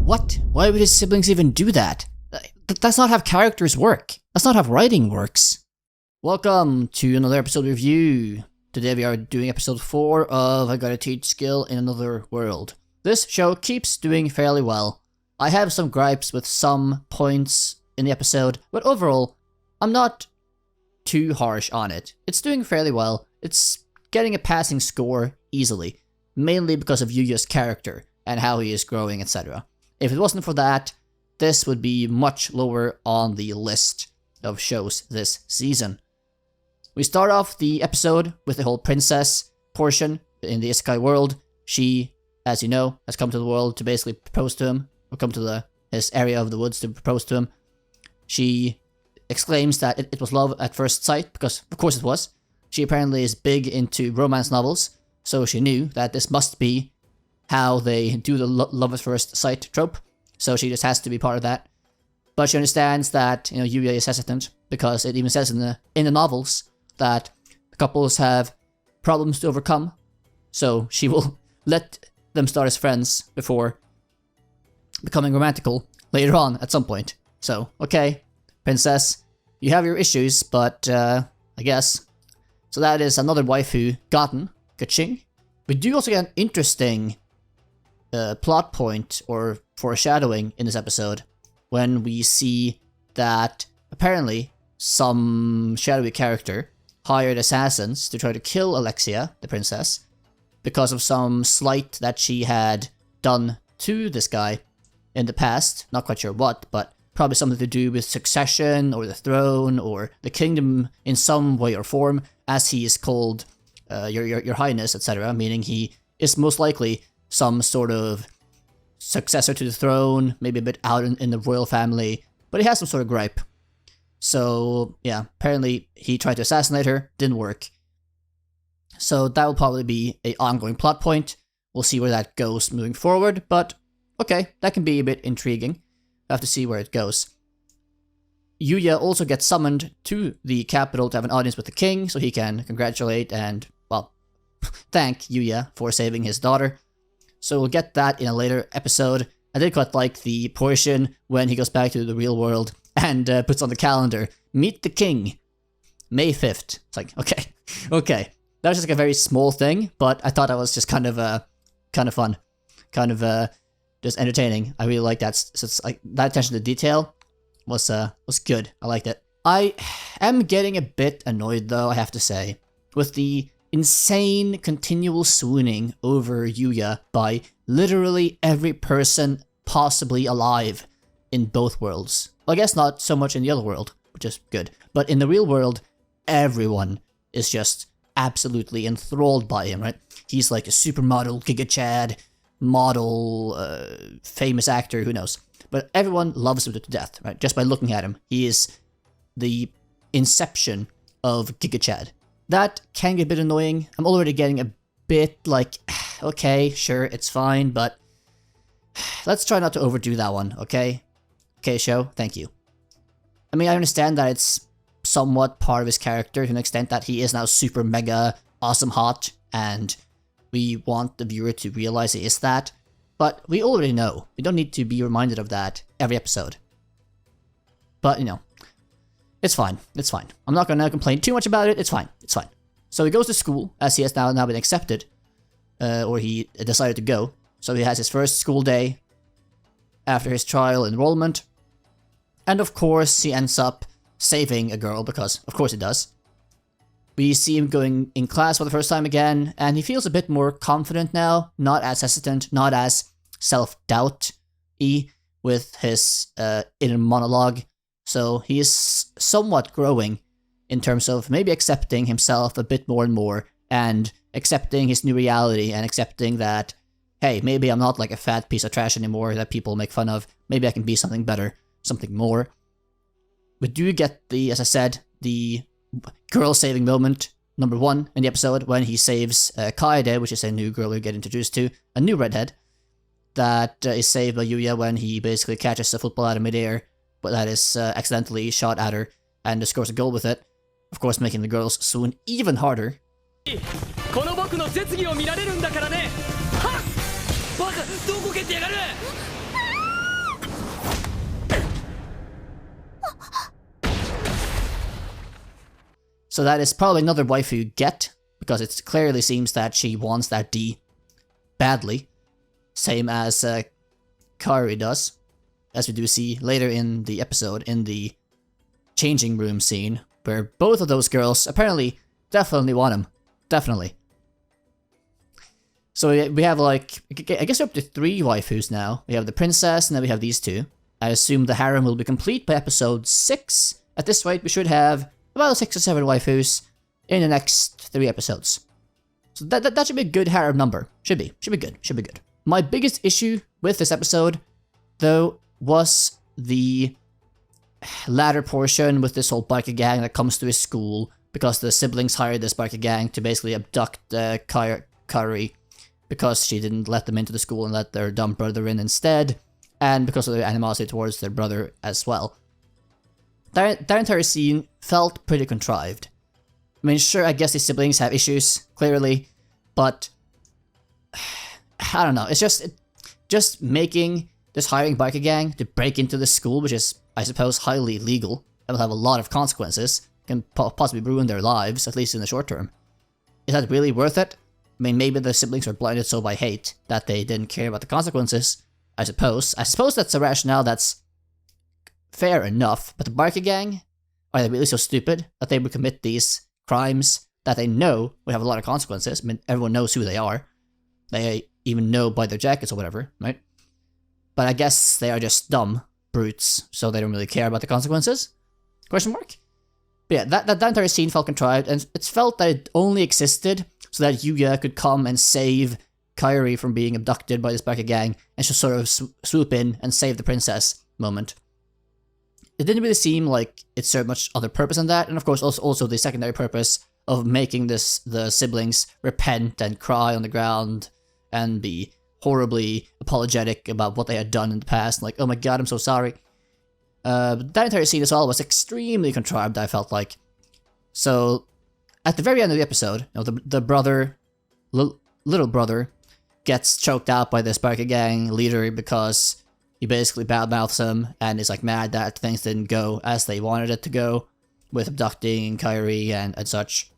What? Why would his siblings even do that? That's not how characters work. That's not how writing works. Welcome to another episode review. Today we are doing episode 4 of I Gotta Teach Skill in Another World. This show keeps doing fairly well. I have some gripes with some points in the episode, but overall, I'm not too harsh on it. It's doing fairly well. It's getting a passing score easily, mainly because of Yuuya's character and how he is growing, etc. If it wasn't for that, this would be much lower on the list of shows this season. We start off the episode with the whole princess portion in the Isekai world. She, as you know, has come to the world to basically propose to him, or come to his area of the woods to propose to him. She exclaims that it was love at first sight, because of course it was. She apparently is big into romance novels, so she knew that this must be how they do the love at first sight trope, so she just has to be part of that. But she understands that, Yuuya is hesitant, because it even says in the novels that the couples have problems to overcome, so she will let them start as friends before becoming romantical later on at some point. So, okay, princess, you have your issues, but I guess. So that is another waifu gotten, ka-ching. We do also get an interesting plot point or foreshadowing in this episode when we see that apparently some shadowy character hired assassins to try to kill Alexia, the princess, because of some slight that she had done to this guy in the past. Not quite sure what, but probably something to do with succession or the throne or the kingdom in some way or form, as he is called your highness, etc., meaning he is most likely some sort of successor to the throne, maybe a bit out in the royal family, but he has some sort of gripe. So, yeah, apparently he tried to assassinate her, didn't work. So that will probably be an ongoing plot point. We'll see where that goes moving forward, but okay, that can be a bit intriguing. We'll have to see where it goes. Yuuya also gets summoned to the capital to have an audience with the king, so he can congratulate and, well, thank Yuuya for saving his daughter. So we'll get that in a later episode. I did quite like the portion when he goes back to the real world and puts on the calendar, meet the king, May 5th. It's like, okay. That was just like a very small thing, but I thought that was just kind of fun. Kind of just entertaining. I really like that. So it's like that attention to detail was good. I liked it. I am getting a bit annoyed though, I have to say, with the insane continual swooning over Yuuya by literally every person possibly alive in both worlds. Well, I guess not so much in the other world, which is good. But in the real world, everyone is just absolutely enthralled by him, right? He's like a supermodel, Giga Chad, model, famous actor, who knows. But everyone loves him to death, right? Just by looking at him. He is the inception of Giga Chad. That can get a bit annoying. I'm already getting a bit like, okay, sure, it's fine, but let's try not to overdo that one, okay? Okay, show, thank you. I mean, I understand that it's somewhat part of his character to an extent that he is now super mega awesome hot, and we want the viewer to realize he is that, but we already know. We don't need to be reminded of that every episode. But, it's fine. It's fine. I'm not gonna complain too much about it. It's fine. It's fine. So he goes to school, as he has now been accepted, or he decided to go. So he has his first school day after his trial enrollment. And of course, he ends up saving a girl, because of course he does. We see him going in class for the first time again, and he feels a bit more confident now, not as hesitant, not as self-doubt-y with his inner monologue. So he is somewhat growing in terms of maybe accepting himself a bit more and more, and accepting his new reality, and accepting that, hey, maybe I'm not like a fat piece of trash anymore that people make fun of. Maybe I can be something better, something more. We do get as I said, the girl-saving moment, number 1 in the episode, when he saves Kaeta, which is a new girl we get introduced to, a new redhead, that is saved by Yuuya when he basically catches a football out of midair, but that is accidentally shot at her, and scores a goal with it, of course making the girls swoon even harder. この僕の絶技を見られるんだからね。はっ！バカどこ蹴ってやがる。So that is probably another waifu get, because it clearly seems that she wants that D badly. Same as Kaori does, as we do see later in the episode, in the changing room scene, where both of those girls apparently definitely want him. Definitely. So we have like, I guess we're up to 3 waifus now. We have the princess, and then we have these 2. I assume the harem will be complete by episode 6. At this rate, we should have about 6 or 7 waifus in the next 3 episodes. So that should be a good harem number. Should be good. My biggest issue with this episode, though, was the latter portion with this whole biker gang that comes to his school, because the siblings hired this biker gang to basically abduct Kaori, because she didn't let them into the school and let their dumb brother in instead, and because of their animosity towards their brother as well. That entire scene felt pretty contrived. I mean, sure, I guess these siblings have issues, clearly, but I don't know, it's just making this hiring biker gang to break into the school, which is, I suppose, highly illegal, and will have a lot of consequences, can possibly ruin their lives, at least in the short term. Is that really worth it? I mean, maybe the siblings were blinded so by hate that they didn't care about the consequences, I suppose. I suppose that's a rationale that's fair enough, but the biker gang, are they really so stupid that they would commit these crimes that they know would have a lot of consequences? I mean, everyone knows who they are. They even know by their jackets or whatever, right? But I guess they are just dumb brutes, so they don't really care about the consequences? Question mark? But yeah, that entire scene felt contrived, and it's felt that it only existed so that Yuuya could come and save Kaori from being abducted by this biker gang, and just sort of swoop in and save the princess moment. It didn't really seem like it served much other purpose than that, and of course also the secondary purpose of making the siblings repent and cry on the ground and be horribly apologetic about what they had done in the past, like, oh my god, I'm so sorry. That entire scene as well was extremely contrived, I felt like. So, at the very end of the episode, you know, the brother, little brother, gets choked out by this biker gang leader because he basically badmouths him and is like mad that things didn't go as they wanted it to go with abducting Kaori and such.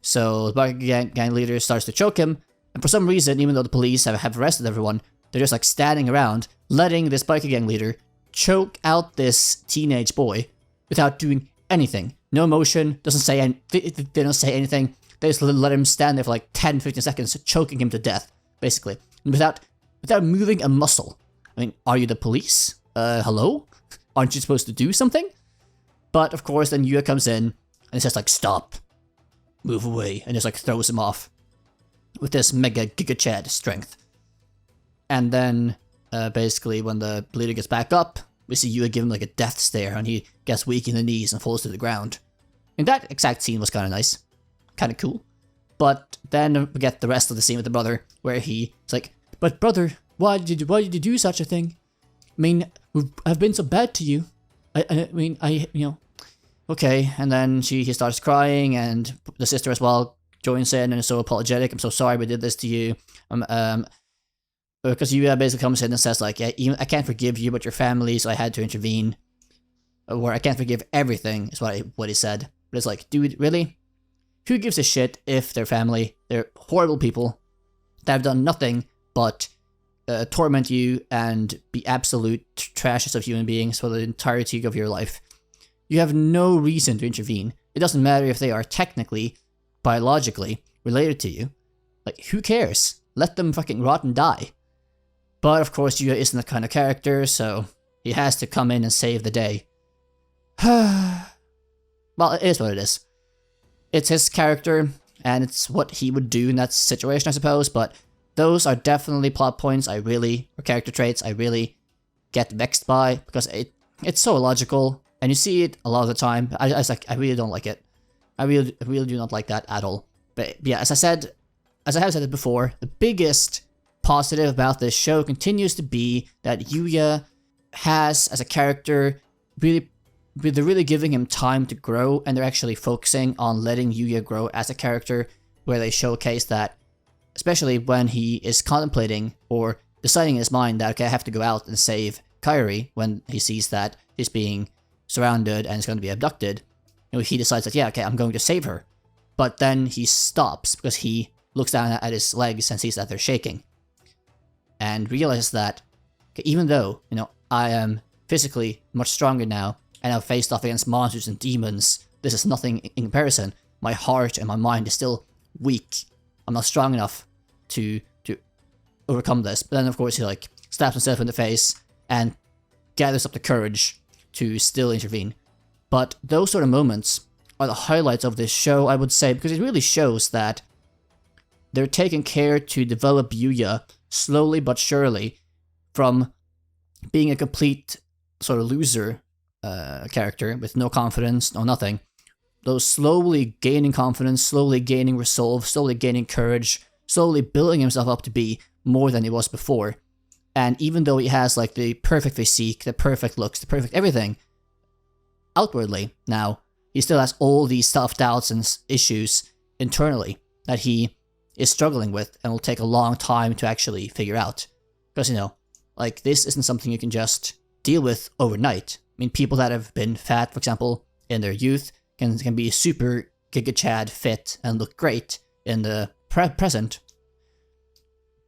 So the biker gang leader starts to choke him, and for some reason, even though the police have arrested everyone, they're just like standing around, letting this biker gang leader choke out this teenage boy without doing anything. No emotion, they don't say anything. They just let him stand there for like 10-15 seconds, choking him to death, basically, without moving a muscle. I mean, are you the police? Hello? Aren't you supposed to do something? But of course, then Yuuya comes in and it says like, stop, move away, and just like throws him off with this mega giga chad strength. And then basically when the leader gets back up, we see Yuuya give him like a death stare, and he gets weak in the knees and falls to the ground. And that exact scene was kind of nice, kind of cool. But then we get the rest of the scene with the brother, where he's like, "But brother, why did you do such a thing? I mean, I've been so bad to you. I mean, you know." Okay, and then he starts crying, and the sister as well joins in and is so apologetic. "I'm so sorry we did this to you." Because Yuuya basically comes in and says like, "Yeah, I can't forgive you, but your family, so I had to intervene." Or "I can't forgive everything," is what he said. But it's like, dude, really? Who gives a shit if they're family? They're horrible people that have done nothing but torment you and be absolute trashes of human beings for the entirety of your life. You have no reason to intervene. It doesn't matter if they are technically, biologically related to you. Like, who cares? Let them fucking rot and die. But of course, Yuuya isn't that kind of character, so he has to come in and save the day. Well, it is what it is. It's his character, and it's what he would do in that situation, I suppose, but those are definitely plot points or character traits I really get vexed by, because it's so illogical, and you see it a lot of the time. I really don't like it. I really do not like that at all. But yeah, as I have said it before, the biggest positive about this show continues to be that Yuuya has, as a character, they're really giving him time to grow, and they're actually focusing on letting Yuuya grow as a character, where they showcase that, especially when he is contemplating or deciding in his mind that, okay, I have to go out and save Kaori, when he sees that he's being surrounded and is going to be abducted. he decides that, yeah, okay, I'm going to save her. But then he stops because he looks down at his legs and sees that they're shaking. And realizes that, okay, even though, I am physically much stronger now, and I've faced off against monsters and demons, this is nothing in comparison. My heart and my mind is still weak. I'm not strong enough to overcome this. But then, of course, he slaps himself in the face and gathers up the courage to still intervene. But those sort of moments are the highlights of this show, I would say, because it really shows that they're taking care to develop Yuuya slowly but surely from being a complete sort of loser character with no confidence, no nothing. Those slowly gaining confidence, slowly gaining resolve, slowly gaining courage, slowly building himself up to be more than he was before. And even though he has the perfect physique, the perfect looks, the perfect everything, outwardly now, he still has all these self-doubts and issues internally that he is struggling with and will take a long time to actually figure out. Because, this isn't something you can just deal with overnight. I mean, people that have been fat, for example, in their youth can be super Giga Chad fit and look great in the present,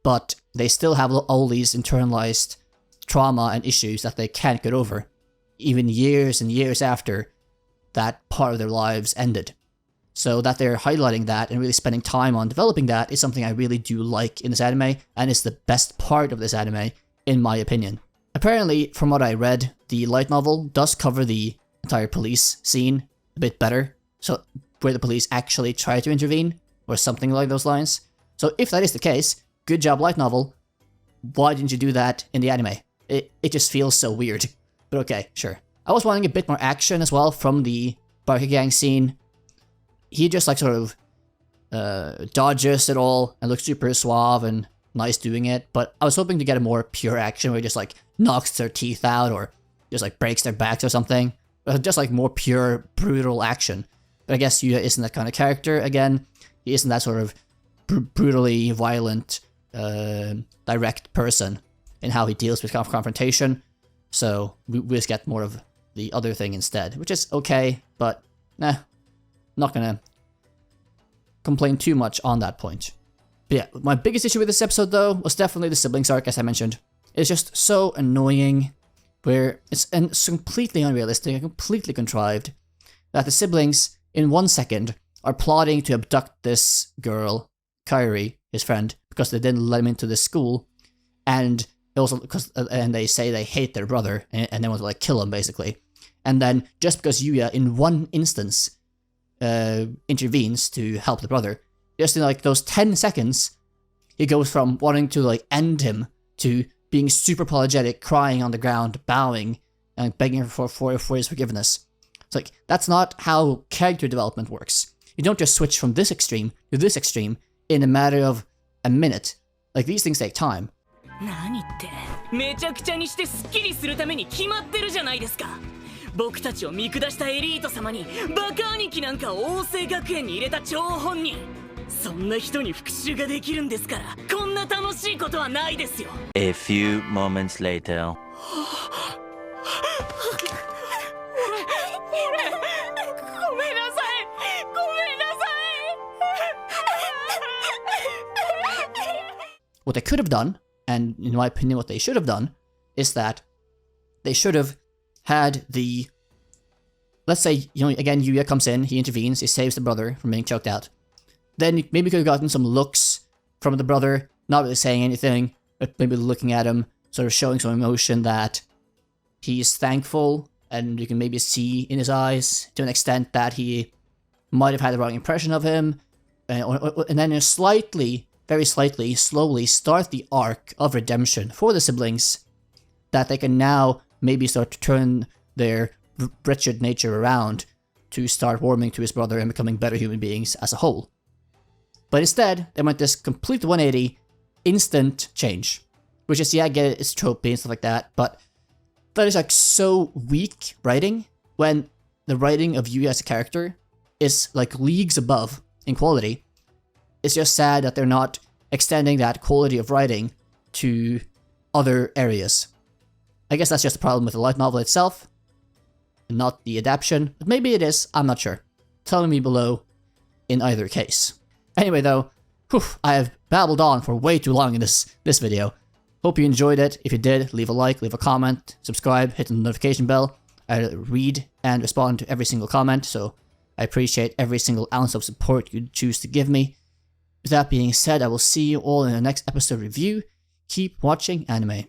but they still have all these internalized trauma and issues that they can't get over, even years and years after that part of their lives ended. So that they're highlighting that and really spending time on developing that is something I really do like in this anime, and it's the best part of this anime, in my opinion. Apparently, from what I read, the light novel does cover the entire police scene a bit better, so where the police actually try to intervene, or something like those lines. So if that is the case, good job light novel, why didn't you do that in the anime? It just feels so weird. But okay, sure. I was wanting a bit more action as well from the biker gang scene. He just sort of dodges it all and looks super suave and nice doing it, but I was hoping to get a more pure action where he just knocks their teeth out or just breaks their backs or something. Just more pure, brutal action. But I guess Yuuya isn't that kind of character again. He isn't that sort of brutally violent, direct person in how he deals with confrontation. So we just get more of the other thing instead, which is okay, but not gonna complain too much on that point. But yeah, my biggest issue with this episode though was definitely the siblings arc, as I mentioned. It's just so annoying, where it's completely unrealistic and completely contrived that the siblings, in 1 second, are plotting to abduct this girl, Kairi, his friend, because they didn't let him into this school, and also and they say they hate their brother and they want to kill him basically. And then just because Yuuya, in one instance, intervenes to help the brother, just in those 10 seconds, he goes from wanting to end him to being super apologetic, crying on the ground, bowing, and begging for his forgiveness. It's that's not how character development works. You don't just switch from this extreme to this extreme in a matter of a minute. These things take time. 何ってめちゃくちゃにしてスッキリするために決まってるじゃないですか。僕たちを見下したエリート様にバカ兄貴なんかを王政学園に入れた張本人、そんな人に復讐ができるんですから、こんな楽しいことはないですよ。 A few moments later. ごめんなさい。 What they could have done, and in my opinion what they should have done, is that they should have had the... Let's say, again, Yuuya comes in, he intervenes, he saves the brother from being choked out. Then maybe could have gotten some looks from the brother, not really saying anything, but maybe looking at him, sort of showing some emotion that he's thankful, and you can maybe see in his eyes to an extent that he might have had the wrong impression of him, and then slightly, very slightly, slowly start the arc of redemption for the siblings, that they can now maybe start to turn their wretched nature around to start warming to his brother and becoming better human beings as a whole. But instead, they went this complete 180, instant change. Which is, yeah, I get it, it's tropey and stuff like that, but that is so weak writing, when the writing of Yuuya as a character is leagues above in quality. It's just sad that they're not extending that quality of writing to other areas. I guess that's just a problem with the light novel itself. and not the adaptation, but maybe it is, I'm not sure. Tell me below in either case. Anyway though, I have babbled on for way too long in this video. Hope you enjoyed it. If you did, leave a like, leave a comment, subscribe, hit the notification bell. I read and respond to every single comment, so I appreciate every single ounce of support you choose to give me. With that being said, I will see you all in the next episode review. Keep watching anime.